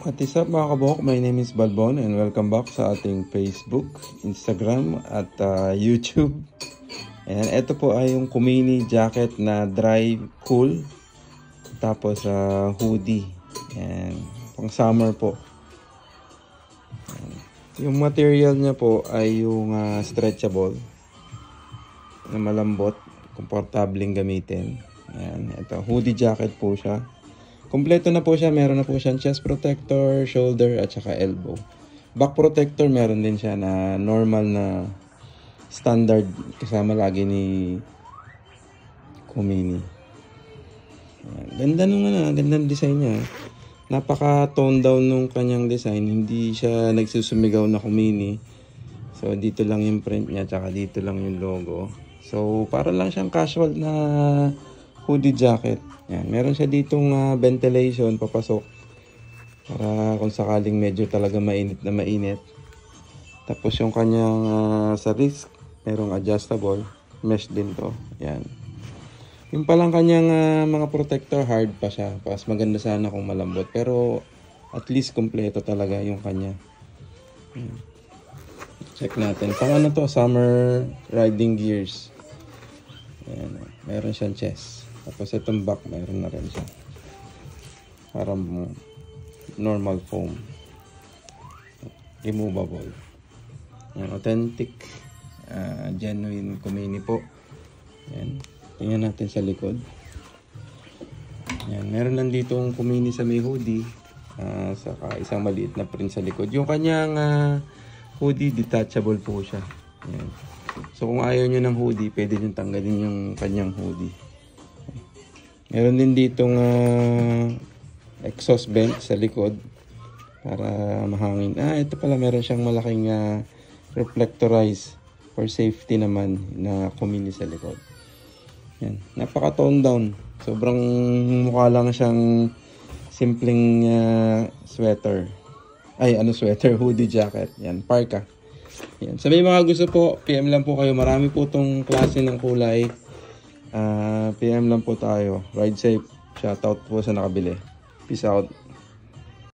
What is up mga kabuhok? My name is Balbon and welcome back sa ating Facebook, Instagram at YouTube. Ayan, ito po ay yung Kumini jacket na dry cool. Tapos hoodie. Ayan, pang summer po. Ayan. Yung material niya po ay yung stretchable na malambot, komportabling gamitin. Ayan, ito hoodie jacket po siya. Kompleto na po siya, meron na po siyang chest protector, shoulder at saka elbow. Back protector meron din siya na normal na standard kasama lagi ni Kumini. Ganda nung gandang design niya. Napaka tone down nung kanyang design, hindi siya nagsusumigaw na Kumini. So dito lang yung print niya, tsaka dito lang yung logo. So para lang siyang casual na hoodie jacket. Yan, meron siya ditong ventilation papasok para kung sakaling medyo talaga mainit na mainit. Tapos yung kanyang sa wrist, merong adjustable mesh din to. Yan. Yung palang kanyang mga protector, hard pa siya. Pas maganda sana kung malambot, pero at least kompleto talaga yung kanya. Yan. Check natin. Pang ano to, summer riding gears. Yan. Meron siyang chest. Tapos itong back, mayroon na rin siya. Parang normal foam. Removable. Yan, authentic. Genuine Kumini po. Yan. Tingnan natin sa likod. Yan, meron lang ditong Kumini sa may hoodie. Saka isang maliit na print sa likod. Yung kanyang hoodie, detachable po siya. Yan. So kung ayaw nyo ng hoodie, pwede nyo tanggalin yung kanyang hoodie. Meron din ditong exhaust vent sa likod para mahangin. Ito pala meron siyang malaking reflectorized for safety naman na Kumini sa likod. Yan. Napaka tone down. Sobrang mukha lang siyang simpleng sweater. Sweater, hoodie jacket. Yan, parka. Yan. Sa may mga gusto po, PM lang po kayo. Marami po tong klase ng kulay. PM lang po tayo. Ride safe. Shoutout po sa nakabili. Peace out.